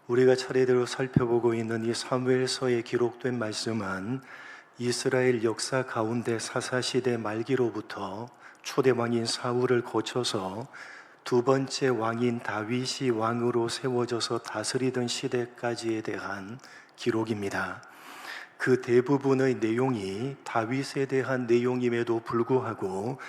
우리가 차례대로 살펴보고 있는 이 사무엘서에 기록된 말씀은 이스라엘 역사 가운데 사사시대 말기로부터 초대 왕인 사울을 거쳐서 두 번째 왕인 다윗이 왕으로 세워져서 다스리던 시대까지에 대한 기록입니다. 그 대부분의 내용이 다윗에 대한 내용임에도 불구하고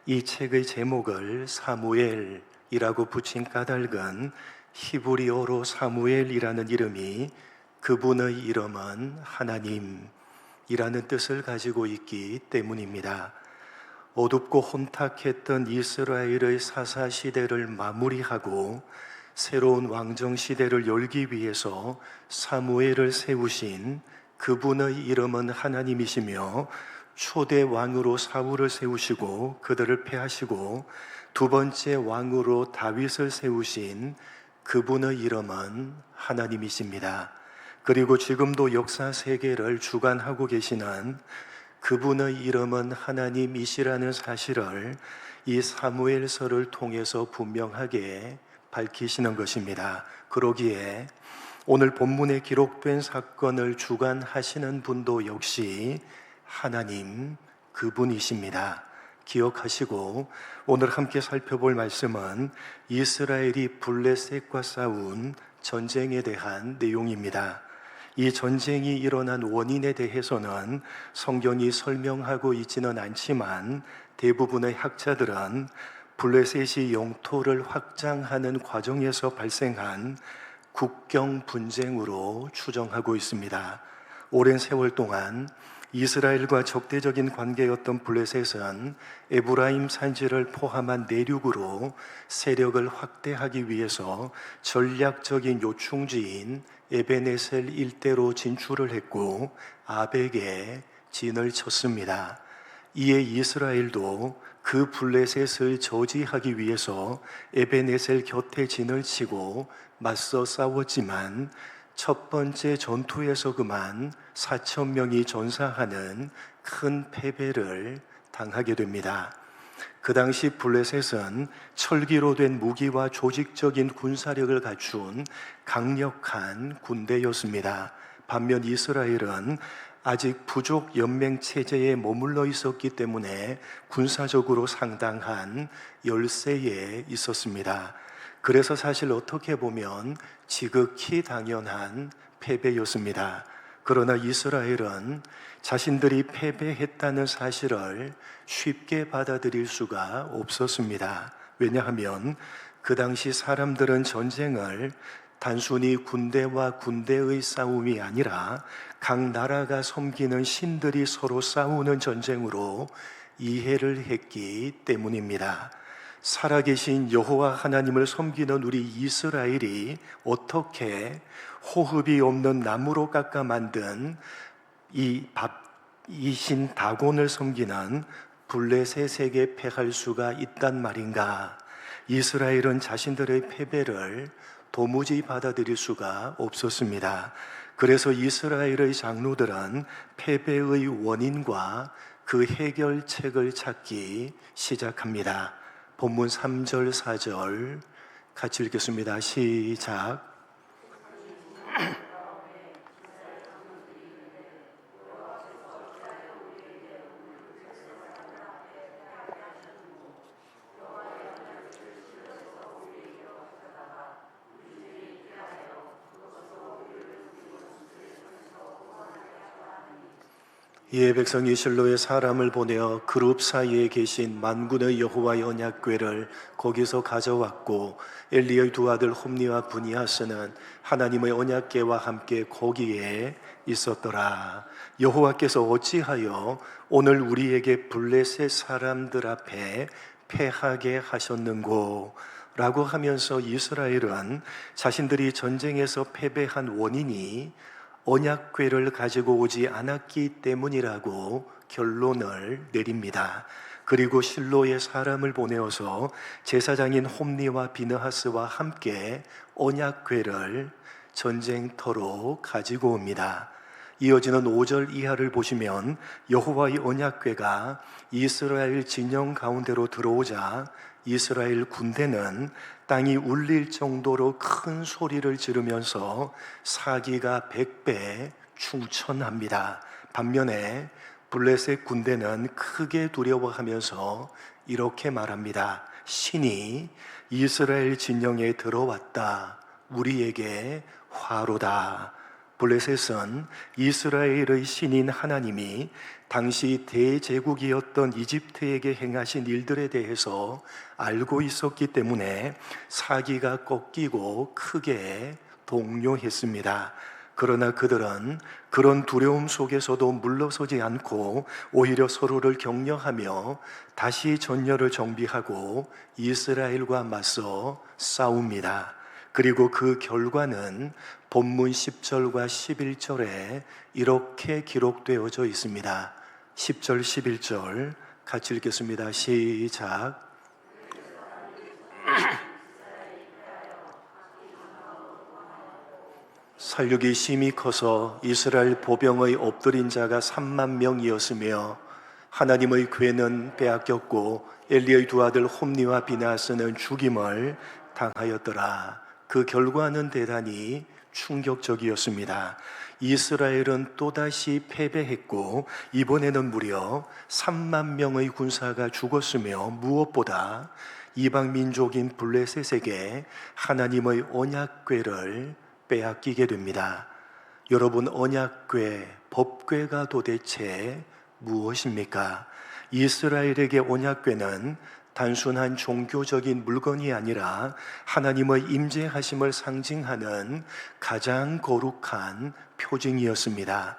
이 책의 제목을 사무엘이라고 붙인 까닭은 히브리어로 사무엘이라는 이름이 그분의 이름은 하나님이라는 뜻을 가지고 있기 때문입니다. 어둡고 혼탁했던 이스라엘의 사사시대를 마무리하고 새로운 왕정시대를 열기 위해서 사무엘을 세우신 그분의 이름은 하나님이시며 초대 왕으로 사울을 세우시고 그들을 패하시고 두 번째 왕으로 다윗을 세우신 그분의 이름은 하나님이십니다. 그리고 지금도 역사 세계를 주관하고 계시는 그분의 이름은 하나님이시라는 사실을 이 사무엘서를 통해서 분명하게 밝히시는 것입니다. 그러기에 오늘 본문에 기록된 사건을 주관하시는 분도 역시 하나님 그분이십니다. 기억하시고 오늘 함께 살펴볼 말씀은 이스라엘이 블레셋과 싸운 전쟁에 대한 내용입니다. 이 전쟁이 일어난 원인에 대해서는 성경이 설명하고 있지는 않지만 대부분의 학자들은 블레셋이 영토를 확장하는 과정에서 발생한 국경 분쟁으로 추정하고 있습니다. 오랜 세월 동안 이스라엘과 적대적인 관계였던 블레셋은 에브라임 산지를 포함한 내륙으로 세력을 확대하기 위해서 전략적인 요충지인 에베네셀 일대로 진출을 했고 아벡에 진을 쳤습니다. 이에 이스라엘도 그 블레셋을 저지하기 위해서 에베네셀 곁에 진을 치고 맞서 싸웠지만 첫 번째 전투에서 그만 4,000명이 전사하는 큰 패배를 당하게 됩니다. 그 당시 블레셋은 철기로 된 무기와 조직적인 군사력을 갖춘 강력한 군대였습니다. 반면 이스라엘은 아직 부족 연맹 체제에 머물러 있었기 때문에 군사적으로 상당한 열세에 있었습니다. 그래서 사실 어떻게 보면 지극히 당연한 패배였습니다. 그러나 이스라엘은 자신들이 패배했다는 사실을 쉽게 받아들일 수가 없었습니다. 왜냐하면 그 당시 사람들은 전쟁을 단순히 군대와 군대의 싸움이 아니라 각 나라가 섬기는 신들이 서로 싸우는 전쟁으로 이해를 했기 때문입니다. 살아계신 여호와 하나님을 섬기는 우리 이스라엘이 어떻게 호흡이 없는 나무로 깎아 만든 이 신 다곤을 섬기는 블레셋에게 패할 수가 있단 말인가? 이스라엘은 자신들의 패배를 도무지 받아들일 수가 없었습니다. 그래서 이스라엘의 장로들은 패배의 원인과 그 해결책을 찾기 시작합니다. 본문 3절, 4절 같이 읽겠습니다. 시작. 이에 백성이 실로에 사람을 보내어 그룹 사이에 계신 만군의 여호와의 언약궤를 거기서 가져왔고 엘리의 두 아들 홈니와 브니아스는 하나님의 언약궤와 함께 거기에 있었더라. 여호와께서 어찌하여 오늘 우리에게 블레셋 사람들 앞에 패하게 하셨는고? 라고 하면서 이스라엘은 자신들이 전쟁에서 패배한 원인이 언약궤를 가지고 오지 않았기 때문이라고 결론을 내립니다. 그리고 실로에 사람을 보내어서 제사장인 홈니와 비느하스와 함께 언약궤를 전쟁터로 가지고 옵니다. 이어지는 5절 이하를 보시면 여호와의 언약궤가 이스라엘 진영 가운데로 들어오자 이스라엘 군대는 땅이 울릴 정도로 큰 소리를 지르면서 사기가 100배 충천합니다. 반면에 블레셋 군대는 크게 두려워하면서 이렇게 말합니다. 신이 이스라엘 진영에 들어왔다. 우리에게 화로다. 블레셋은 이스라엘의 신인 하나님이 당시 대제국이었던 이집트에게 행하신 일들에 대해서 알고 있었기 때문에 사기가 꺾이고 크게 동요했습니다. 그러나 그들은 그런 두려움 속에서도 물러서지 않고 오히려 서로를 격려하며 다시 전열을 정비하고 이스라엘과 맞서 싸웁니다. 그리고 그 결과는 본문 10절과 11절에 이렇게 기록되어져 있습니다. 10절, 11절 같이 읽겠습니다. 시작. 살육이 심히 커서 이스라엘 보병의 엎드린 자가 3만 명이었으며 하나님의 궤는 빼앗겼고 엘리의 두 아들 홈니와 비나스는 죽임을 당하였더라. 그 결과는 대단히 충격적이었습니다. 이스라엘은 또다시 패배했고 이번에는 무려 3만 명의 군사가 죽었으며 무엇보다 이방 민족인 블레셋에게 하나님의 언약궤를 빼앗기게 됩니다. 여러분, 언약궤, 법궤가 도대체 무엇입니까? 이스라엘에게 언약궤는 단순한 종교적인 물건이 아니라 하나님의 임재하심을 상징하는 가장 거룩한 표징이었습니다.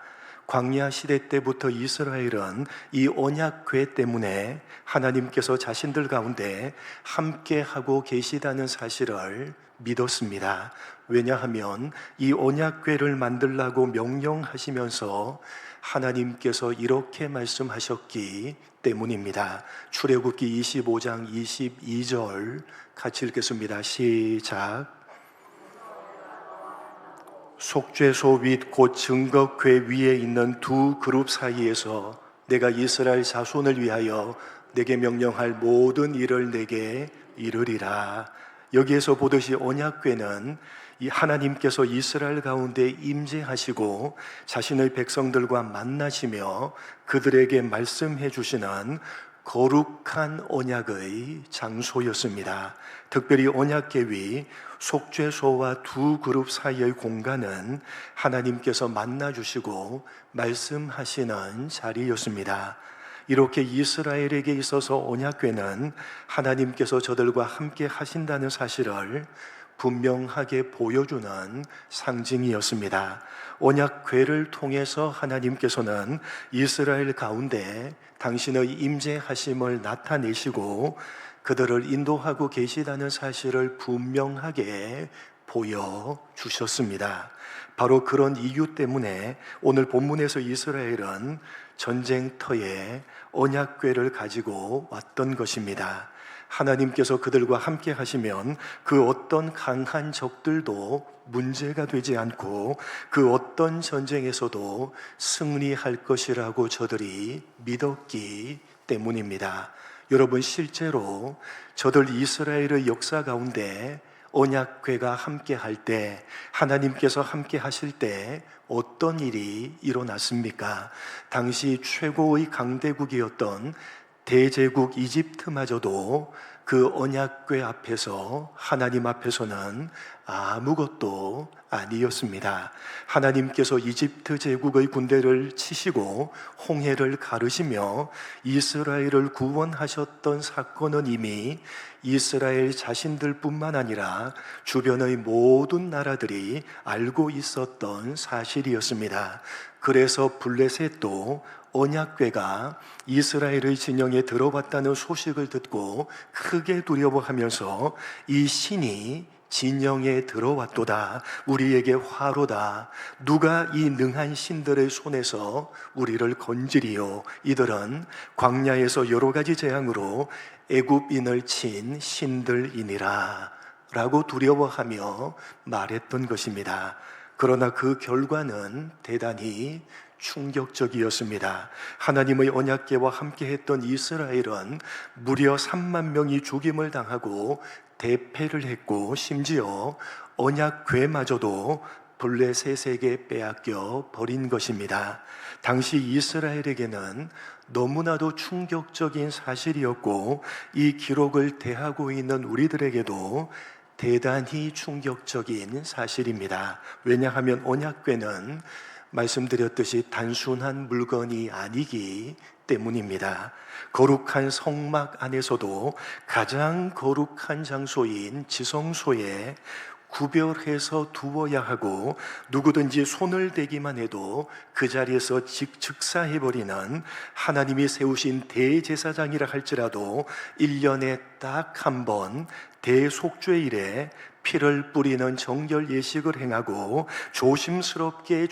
광야 시대 때부터 이스라엘은 이 언약궤 때문에 하나님께서 자신들 가운데 함께하고 계시다는 사실을 믿었습니다. 왜냐하면 이 언약궤를 만들라고 명령하시면서 하나님께서 이렇게 말씀하셨기 때문입니다. 출애굽기 25장 22절 같이 읽겠습니다. 시작. 속죄소 윗 곧 증거궤 위에 있는 두 그룹 사이에서 내가 이스라엘 자손을 위하여 내게 명령할 모든 일을 내게 이르리라. 여기에서 보듯이 언약궤는 이 하나님께서 이스라엘 가운데 임재하시고 자신의 백성들과 만나시며 그들에게 말씀해 주시는 거룩한 언약의 장소였습니다. 특별히 언약궤 위 속죄소와 두 그룹 사이의 공간은 하나님께서 만나 주시고 말씀하시는 자리였습니다. 이렇게 이스라엘에게 있어서 언약궤는 하나님께서 저들과 함께 하신다는 사실을 분명하게 보여주는 상징이었습니다. 언약궤를 통해서 하나님께서는 이스라엘 가운데 당신의 임재하심을 나타내시고 그들을 인도하고 계시다는 사실을 분명하게 보여주셨습니다. 바로 그런 이유 때문에 오늘 본문에서 이스라엘은 전쟁터에 언약궤를 가지고 왔던 것입니다. 하나님께서 그들과 함께 하시면 그 어떤 강한 적들도 문제가 되지 않고 그 어떤 전쟁에서도 승리할 것이라고 저들이 믿었기 때문입니다. 여러분, 실제로 저들 이스라엘의 역사 가운데 언약궤가 함께 할 때, 하나님께서 함께 하실 때 어떤 일이 일어났습니까? 당시 최고의 강대국이었던 대제국 이집트마저도 그 언약궤 앞에서, 하나님 앞에서는 아무것도 아니었습니다. 하나님께서 이집트 제국의 군대를 치시고 홍해를 가르시며 이스라엘을 구원하셨던 사건은 이미 이스라엘 자신들뿐만 아니라 주변의 모든 나라들이 알고 있었던 사실이었습니다. 그래서 블레셋도 언약궤가 이스라엘의 진영에 들어왔다는 소식을 듣고 크게 두려워하면서 이 신이 진영에 들어왔도다. 우리에게 화로다. 누가 이 능한 신들의 손에서 우리를 건지리요. 이들은 광야에서 여러 가지 재앙으로 애굽인을 친 신들이니라 라고 두려워하며 말했던 것입니다. 그러나 그 결과는 대단히 충격적이었습니다. 하나님의 언약궤와 함께했던 이스라엘은 무려 3만 명이 죽임을 당하고 대패를 했고, 심지어 언약궤마저도 블레셋에게 빼앗겨 버린 것입니다. 당시 이스라엘에게는 너무나도 충격적인 사실이었고, 이 기록을 대하고 있는 우리들에게도 대단히 충격적인 사실입니다. 왜냐하면 언약궤는 말씀드렸듯이 단순한 물건이 아니기 때문입니다. 거룩한 성막 안에서도 가장 거룩한 장소인 지성소에 구별해서 두어야 하고, 누구든지 손을 대기만 해도 그 자리에서 즉사해버리는 하나님이 세우신 대제사장이라 할지라도 1년에 딱 한 번 대속죄일에 피를 뿌리는 정결 예식을 행하고 조심스럽게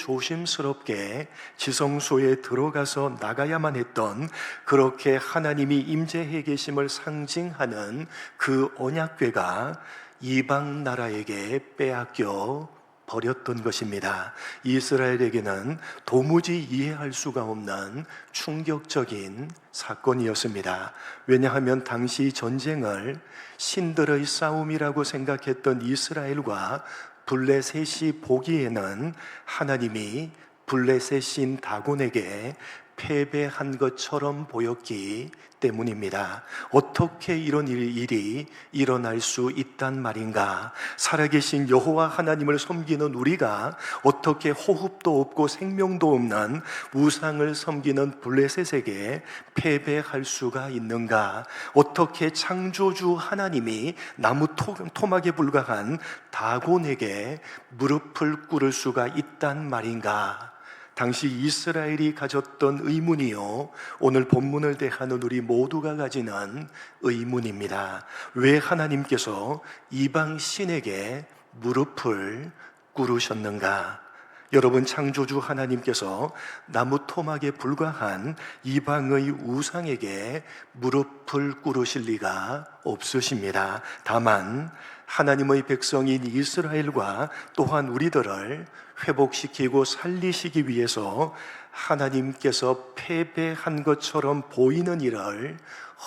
지성소에 들어가서 나가야만 했던, 그렇게 하나님이 임재해 계심을 상징하는 그 언약궤가 이방 나라에게 빼앗겨 버렸던 것입니다. 이스라엘에게는 도무지 이해할 수가 없는 충격적인 사건이었습니다. 왜냐하면 당시 전쟁을 신들의 싸움이라고 생각했던 이스라엘과 블레셋이 보기에는 하나님이 블레셋 신 다곤에게 패배한 것처럼 보였기 때문입니다. 어떻게 이런 일이 일어날 수 있단 말인가? 살아계신 여호와 하나님을 섬기는 우리가 어떻게 호흡도 없고 생명도 없는 우상을 섬기는 블레셋에게 패배할 수가 있는가? 어떻게 창조주 하나님이 나무 토막에 불과한 다곤에게 무릎을 꿇을 수가 있단 말인가? 당시 이스라엘이 가졌던 의문이요, 오늘 본문을 대하는 우리 모두가 가지는 의문입니다. 왜 하나님께서 이방 신에게 무릎을 꿇으셨는가? 여러분, 창조주 하나님께서 나무 토막에 불과한 이방의 우상에게 무릎을 꿇으실 리가 없으십니다. 다만 하나님의 백성인 이스라엘과 또한 우리들을 회복시키고 살리시기 위해서 하나님께서 패배한 것처럼 보이는 일을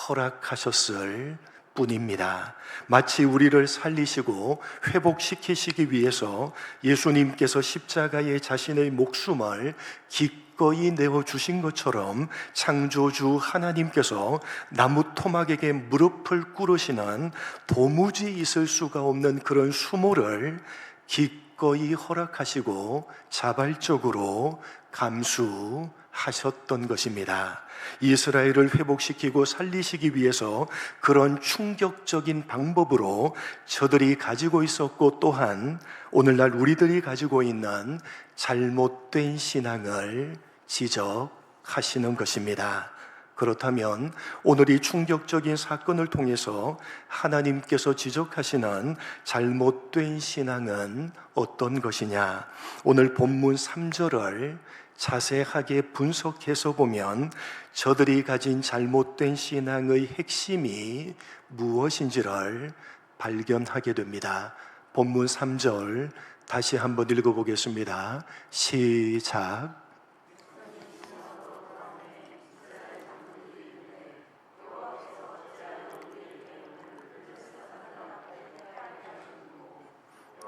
허락하셨을 뿐입니다. 마치 우리를 살리시고 회복시키시기 위해서 예수님께서 십자가에 자신의 목숨을 기꺼이 내어주신 것처럼 창조주 하나님께서 나무 토막에게 무릎을 꿇으시는 도무지 있을 수가 없는 그런 수모를 기꺼이 허락하시고 자발적으로 감수하셨던 것입니다. 이스라엘을 회복시키고 살리시기 위해서 그런 충격적인 방법으로 저들이 가지고 있었고, 또한 오늘날 우리들이 가지고 있는 잘못된 신앙을 지적하시는 것입니다. 그렇다면 오늘 이 충격적인 사건을 통해서 하나님께서 지적하시는 잘못된 신앙은 어떤 것이냐? 오늘 본문 3절을 자세하게 분석해서 보면 저들이 가진 잘못된 신앙의 핵심이 무엇인지를 발견하게 됩니다. 본문 3절 다시 한번 읽어보겠습니다. 시작.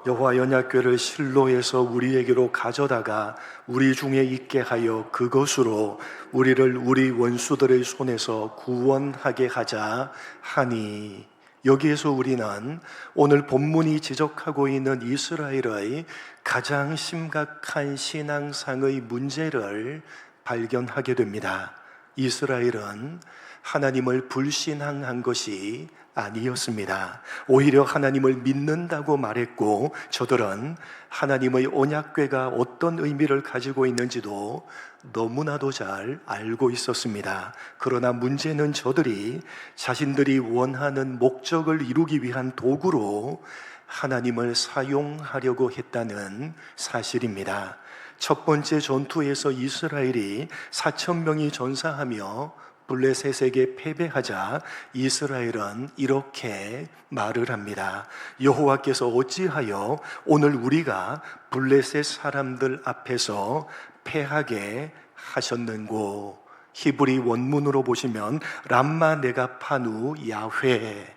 여호와 언약궤를 실로에서 우리에게로 가져다가 우리 중에 있게 하여 그것으로 우리를 우리 원수들의 손에서 구원하게 하자 하니. 여기에서 우리는 오늘 본문이 지적하고 있는 이스라엘의 가장 심각한 신앙상의 문제를 발견하게 됩니다. 이스라엘은 하나님을 불신앙한 것이 아니었습니다. 오히려 하나님을 믿는다고 말했고, 저들은 하나님의 언약궤가 어떤 의미를 가지고 있는지도 너무나도 잘 알고 있었습니다. 그러나 문제는 저들이 자신들이 원하는 목적을 이루기 위한 도구로 하나님을 사용하려고 했다는 사실입니다. 첫 번째 전투에서 이스라엘이 4,000명이 전사하며 블레셋에게 패배하자 이스라엘은 이렇게 말을 합니다. 여호와께서 어찌하여 오늘 우리가 블레셋 사람들 앞에서 패하게 하셨는고. 히브리 원문으로 보시면 람마 네가파누 야훼,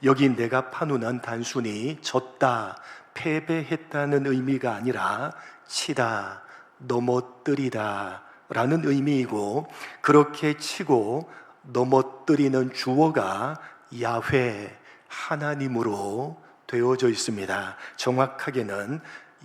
여기 네가파누는 단순히 졌다, 패배했다는 의미가 아니라 치다, 넘어뜨리다 라는 의미이고, 그렇게 치고 넘어뜨리는 주어가 야훼, 하나님으로 되어져 있습니다. 정확하게는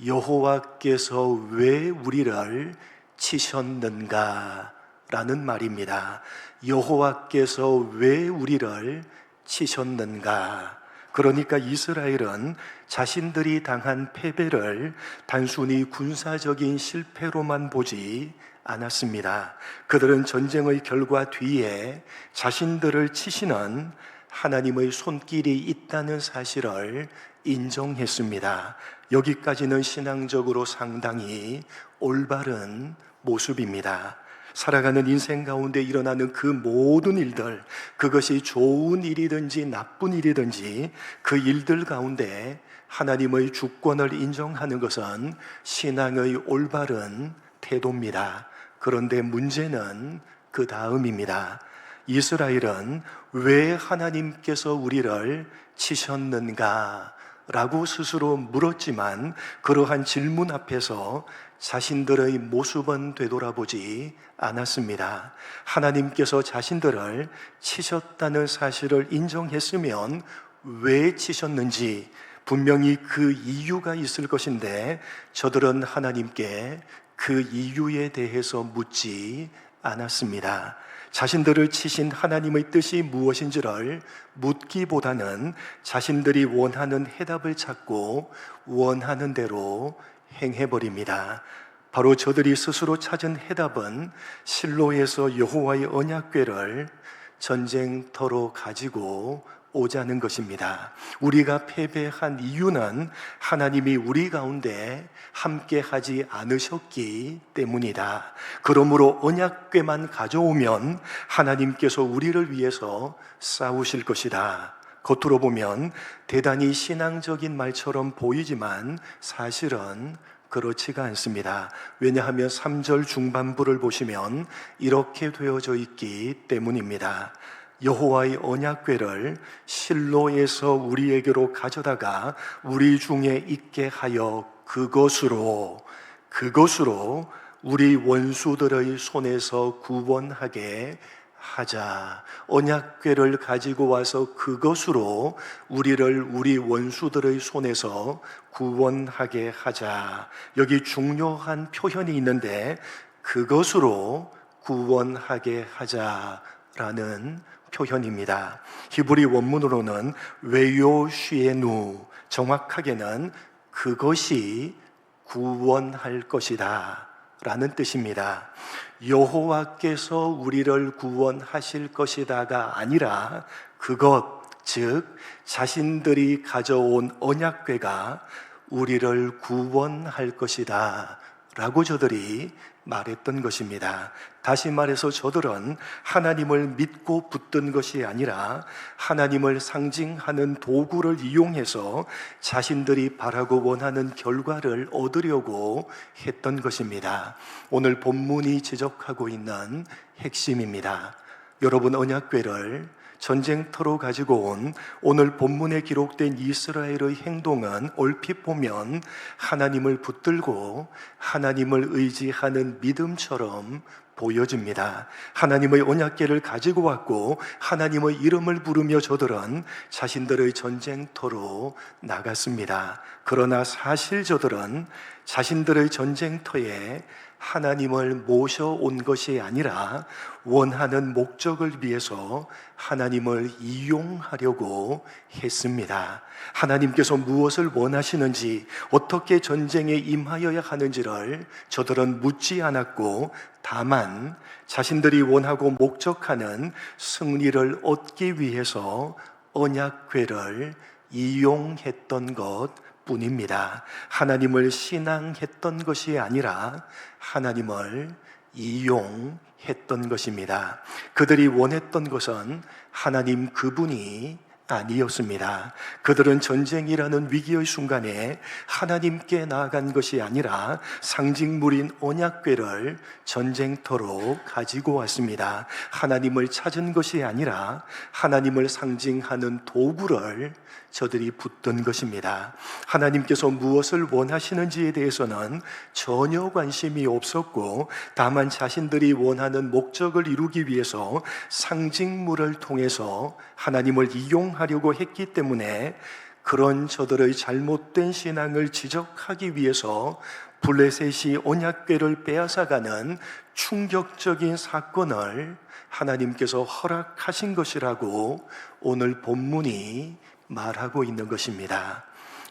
여호와께서 왜 우리를 치셨는가 라는 말입니다. 여호와께서 왜 우리를 치셨는가. 그러니까 이스라엘은 자신들이 당한 패배를 단순히 군사적인 실패로만 보지 않았습니다. 그들은 전쟁의 결과 뒤에 자신들을 치시는 하나님의 손길이 있다는 사실을 인정했습니다. 여기까지는 신앙적으로 상당히 올바른 모습입니다. 살아가는 인생 가운데 일어나는 그 모든 일들, 그것이 좋은 일이든지 나쁜 일이든지 그 일들 가운데 하나님의 주권을 인정하는 것은 신앙의 올바른 태도입니다. 그런데 문제는 그 다음입니다. 이스라엘은 왜 하나님께서 우리를 치셨는가 라고 스스로 물었지만, 그러한 질문 앞에서 자신들의 모습은 되돌아보지 않았습니다. 하나님께서 자신들을 치셨다는 사실을 인정했으면 왜 치셨는지 분명히 그 이유가 있을 것인데, 저들은 하나님께 그 이유에 대해서 묻지 않았습니다. 자신들을 치신 하나님의 뜻이 무엇인지를 묻기보다는 자신들이 원하는 해답을 찾고 원하는 대로 행해버립니다. 바로 저들이 스스로 찾은 해답은 실로에서 여호와의 언약궤를 전쟁터로 가지고 오자는 것입니다. 우리가 패배한 이유는 하나님이 우리 가운데 함께 하지 않으셨기 때문이다. 그러므로 언약궤만 가져오면 하나님께서 우리를 위해서 싸우실 것이다. 겉으로 보면 대단히 신앙적인 말처럼 보이지만 사실은 그렇지가 않습니다. 왜냐하면 3절 중반부를 보시면 이렇게 되어져 있기 때문입니다. 여호와의 언약궤를 실로에서 우리에게로 가져다가 우리 중에 있게 하여 그것으로 우리 원수들의 손에서 구원하게 하자. 언약궤를 가지고 와서 그것으로 우리 원수들의 손에서 구원하게 하자. 여기 중요한 표현이 있는데, 그것으로 구원하게 하자라는 표현입니다. 히브리 원문으로는 웨요쉬에누, 정확하게는 그것이 구원할 것이다 라는 뜻입니다. 여호와께서 우리를 구원하실 것이다가 아니라 그것, 즉 자신들이 가져온 언약궤가 우리를 구원할 것이다 라고 저들이 말했던 것입니다. 다시 말해서 저들은 하나님을 믿고 붙든 것이 아니라 하나님을 상징하는 도구를 이용해서 자신들이 바라고 원하는 결과를 얻으려고 했던 것입니다. 오늘 본문이 지적하고 있는 핵심입니다. 여러분, 언약궤를 전쟁터로 가지고 온 오늘 본문에 기록된 이스라엘의 행동은 얼핏 보면 하나님을 붙들고 하나님을 의지하는 믿음처럼 보여집니다. 하나님의 언약궤를 가지고 왔고 하나님의 이름을 부르며 저들은 자신들의 전쟁터로 나갔습니다. 그러나 사실 저들은 자신들의 전쟁터에 하나님을 모셔온 것이 아니라 원하는 목적을 위해서 하나님을 이용하려고 했습니다. 하나님께서 무엇을 원하시는지, 어떻게 전쟁에 임하여야 하는지를 저들은 묻지 않았고, 다만 자신들이 원하고 목적하는 승리를 얻기 위해서 언약궤를 이용했던 것 뿐입니다. 하나님을 신앙했던 것이 아니라 하나님을 이용했던 것입니다. 그들이 원했던 것은 하나님 그분이 아니었습니다. 그들은 전쟁이라는 위기의 순간에 하나님께 나아간 것이 아니라 상징물인 언약궤를 전쟁터로 가지고 왔습니다. 하나님을 찾은 것이 아니라 하나님을 상징하는 도구를 저들이 붙든 것입니다. 하나님께서 무엇을 원하시는지에 대해서는 전혀 관심이 없었고, 다만 자신들이 원하는 목적을 이루기 위해서 상징물을 통해서 하나님을 이용하려고 했기 때문에 그런 저들의 잘못된 신앙을 지적하기 위해서 블레셋이 언약궤를 빼앗아가는 충격적인 사건을 하나님께서 허락하신 것이라고 오늘 본문이 말하고 있는 것입니다.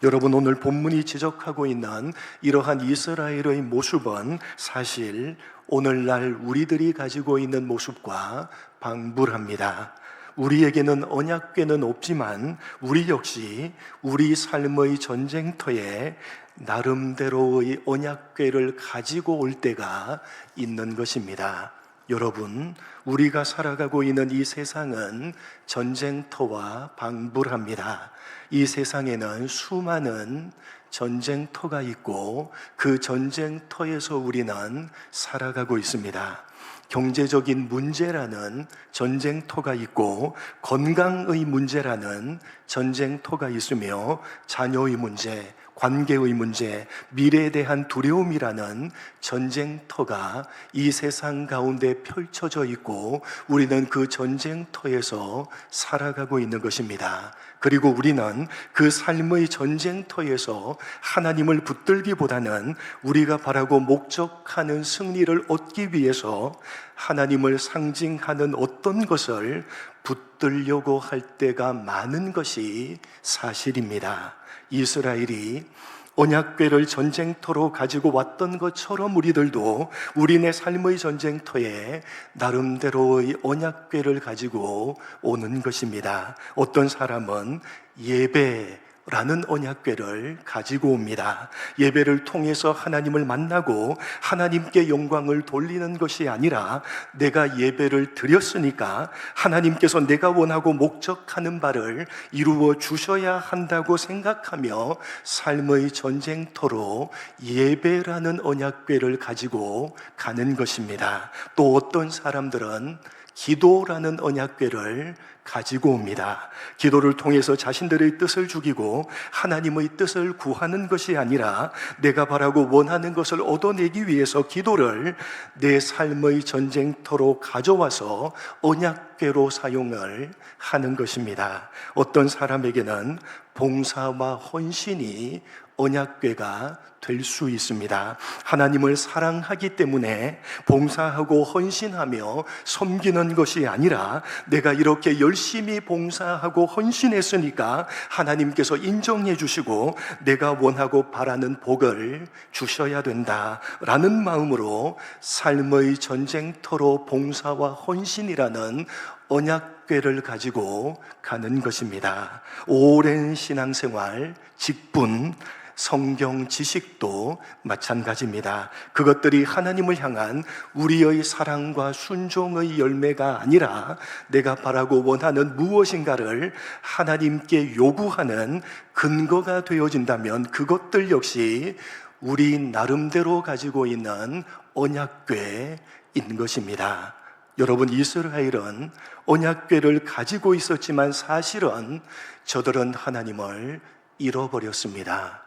여러분, 오늘 본문이 지적하고 있는 이러한 이스라엘의 모습은 사실 오늘날 우리들이 가지고 있는 모습과 방불합니다. 우리에게는 언약궤는 없지만 우리 역시 우리 삶의 전쟁터에 나름대로의 언약궤를 가지고 올 때가 있는 것입니다. 여러분, 우리가 살아가고 있는 이 세상은 전쟁터와 방불합니다. 이 세상에는 수많은 전쟁터가 있고 그 전쟁터에서 우리는 살아가고 있습니다. 경제적인 문제라는 전쟁터가 있고, 건강의 문제라는 전쟁터가 있으며, 자녀의 문제, 관계의 문제, 미래에 대한 두려움이라는 전쟁터가 이 세상 가운데 펼쳐져 있고, 우리는 그 전쟁터에서 살아가고 있는 것입니다. 그리고 우리는 그 삶의 전쟁터에서 하나님을 붙들기보다는 우리가 바라고 목적하는 승리를 얻기 위해서 하나님을 상징하는 어떤 것을 붙들려고 할 때가 많은 것이 사실입니다. 이스라엘이 언약궤를 전쟁터로 가지고 왔던 것처럼 우리들도 우리네 삶의 전쟁터에 나름대로의 언약궤를 가지고 오는 것입니다. 어떤 사람은 예배라는 언약궤를 가지고 옵니다. 예배를 통해서 하나님을 만나고 하나님께 영광을 돌리는 것이 아니라, 내가 예배를 드렸으니까 하나님께서 내가 원하고 목적하는 바를 이루어 주셔야 한다고 생각하며 삶의 전쟁터로 예배라는 언약궤를 가지고 가는 것입니다. 또 어떤 사람들은 기도라는 언약궤를 가지고 옵니다. 기도를 통해서 자신들의 뜻을 죽이고 하나님의 뜻을 구하는 것이 아니라 내가 바라고 원하는 것을 얻어내기 위해서 기도를 내 삶의 전쟁터로 가져와서 언약궤로 사용을 하는 것입니다. 어떤 사람에게는 봉사와 헌신이 언약궤가 될 수 있습니다. 하나님을 사랑하기 때문에 봉사하고 헌신하며 섬기는 것이 아니라, 내가 이렇게 열심히 봉사하고 헌신했으니까 하나님께서 인정해 주시고 내가 원하고 바라는 복을 주셔야 된다라는 마음으로 삶의 전쟁터로 봉사와 헌신이라는 언약궤를 가지고 가는 것입니다. 오랜 신앙생활, 직분, 성경 지식도 마찬가지입니다. 그것들이 하나님을 향한 우리의 사랑과 순종의 열매가 아니라 내가 바라고 원하는 무엇인가를 하나님께 요구하는 근거가 되어진다면 그것들 역시 우리 나름대로 가지고 있는 언약궤인 것입니다. 여러분, 이스라엘은 언약궤를 가지고 있었지만 사실은 저들은 하나님을 잃어버렸습니다.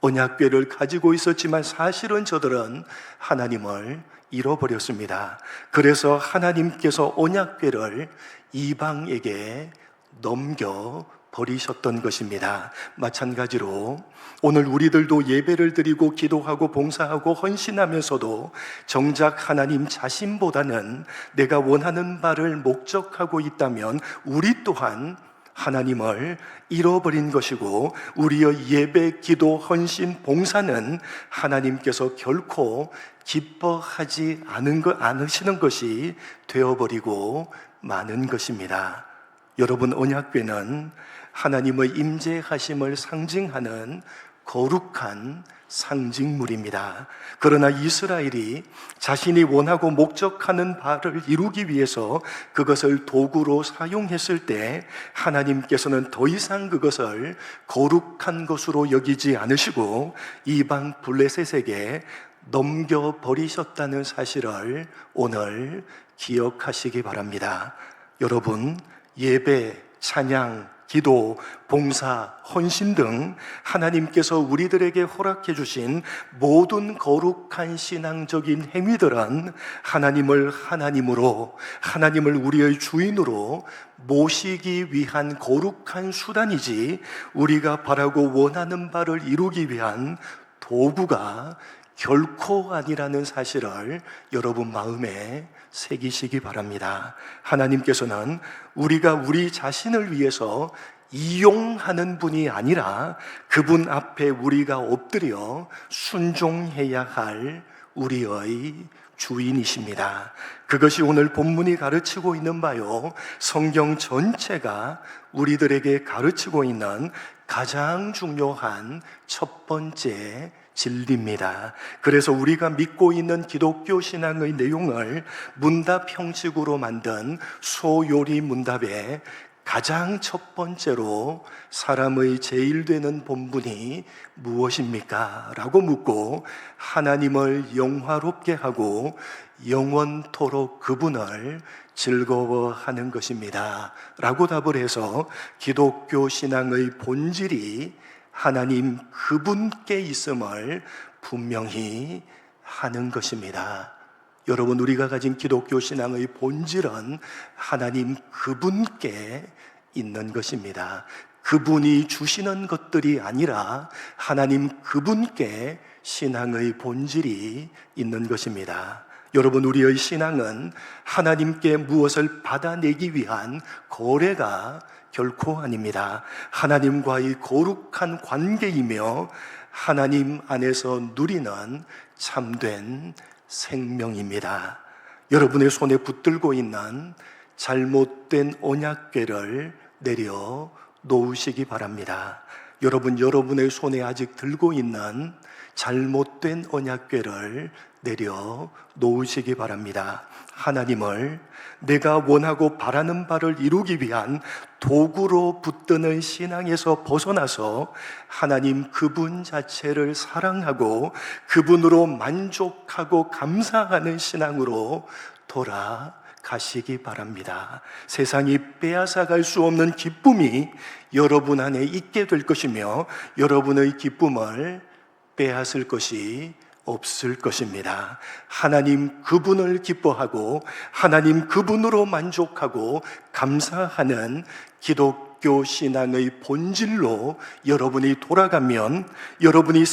언약궤를 가지고 있었지만 사실은 저들은 하나님을 잃어버렸습니다. 그래서 하나님께서 언약궤를 이방에게 넘겨버리셨던 것입니다. 마찬가지로 오늘 우리들도 예배를 드리고 기도하고 봉사하고 헌신하면서도 정작 하나님 자신보다는 내가 원하는 바를 목적하고 있다면 우리 또한 하나님을 잃어버린 것이고, 우리의 예배, 기도, 헌신, 봉사는 하나님께서 결코 기뻐하지 않으시는 것이 되어버리고 마는 것입니다. 여러분, 언약궤는 하나님의 임재하심을 상징하는 거룩한 상징물입니다. 그러나 이스라엘이 자신이 원하고 목적하는 바를 이루기 위해서 그것을 도구로 사용했을 때 하나님께서는 더 이상 그것을 거룩한 것으로 여기지 않으시고 이방 블레셋에게 넘겨버리셨다는 사실을 오늘 기억하시기 바랍니다. 여러분, 예배, 찬양, 기도, 봉사, 헌신 등 하나님께서 우리들에게 허락해 주신 모든 거룩한 신앙적인 행위들은 하나님을 하나님으로, 하나님을 우리의 주인으로 모시기 위한 거룩한 수단이지 우리가 바라고 원하는 바를 이루기 위한 도구가 결코 아니라는 사실을 여러분 마음에 새기시기 바랍니다. 하나님께서는 우리가 우리 자신을 위해서 이용하는 분이 아니라 그분 앞에 우리가 엎드려 순종해야 할 우리의 주인이십니다. 그것이 오늘 본문이 가르치고 있는 바요, 성경 전체가 우리들에게 가르치고 있는 가장 중요한 첫 번째 진리입니다. 그래서 우리가 믿고 있는 기독교 신앙의 내용을 문답 형식으로 만든 소요리 문답에 가장 첫 번째로 사람의 제일 되는 본분이 무엇입니까? 라고 묻고 하나님을 영화롭게 하고 영원토록 그분을 즐거워하는 것입니다 라고 답을 해서 기독교 신앙의 본질이 하나님 그분께 있음을 분명히 하는 것입니다. 여러분, 우리가 가진 기독교 신앙의 본질은 하나님 그분께 있는 것입니다. 그분이 주시는 것들이 아니라 하나님 그분께 신앙의 본질이 있는 것입니다. 여러분, 우리의 신앙은 하나님께 무엇을 받아내기 위한 거래가 결코 아닙니다. 하나님과의 거룩한 관계이며 하나님 안에서 누리는 참된 생명입니다. 여러분의 손에 붙들고 있는 잘못된 언약궤를 내려 놓으시기 바랍니다. 여러분의 손에 아직 들고 있는 잘못된 언약궤를 내려 놓으시기 바랍니다. 하나님을 내가 원하고 바라는 바를 이루기 위한 도구로 붙드는 신앙에서 벗어나서 하나님 그분 자체를 사랑하고 그분으로 만족하고 감사하는 신앙으로 돌아가시기 바랍니다. 세상이 빼앗아갈 수 없는 기쁨이 여러분 안에 있게 될 것이며 여러분의 기쁨을 빼앗을 것이 없을 것입니다. 하나님 그분을 기뻐하고 하나님 그분으로 만족하고 감사하는 기독교 신앙의 본질로 여러분이 돌아가면 여러분은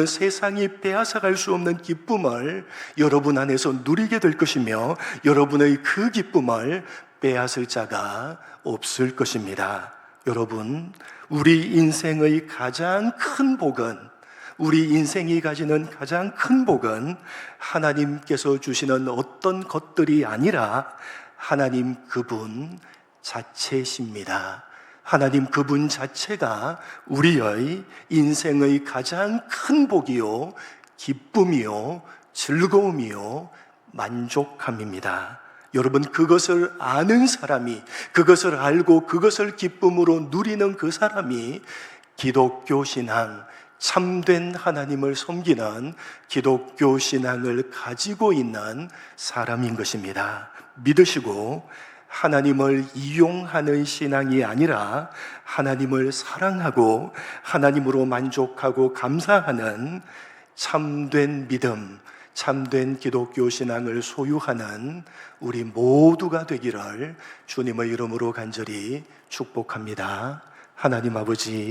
세상이 빼앗아갈 수 없는 기쁨을 여러분 안에서 누리게 될 것이며 여러분의 그 기쁨을 빼앗을 자가 없을 것입니다. 여러분, 우리 인생의 가장 큰 복은, 우리 인생이 가지는 가장 큰 복은 하나님께서 주시는 어떤 것들이 아니라 하나님 그분 자체이십니다. 하나님 그분 자체가 우리의 인생의 가장 큰 복이요, 기쁨이요, 즐거움이요, 만족함입니다. 여러분, 그것을 아는 사람이, 그것을 알고 그것을 기쁨으로 누리는 그 사람이 기독교 신앙, 참된 하나님을 섬기는 기독교 신앙을 가지고 있는 사람인 것입니다. 믿으시고 하나님을 이용하는 신앙이 아니라 하나님을 사랑하고 하나님으로 만족하고 감사하는 참된 믿음, 참된 기독교 신앙을 소유하는 우리 모두가 되기를 주님의 이름으로 간절히 축복합니다. 하나님 아버지,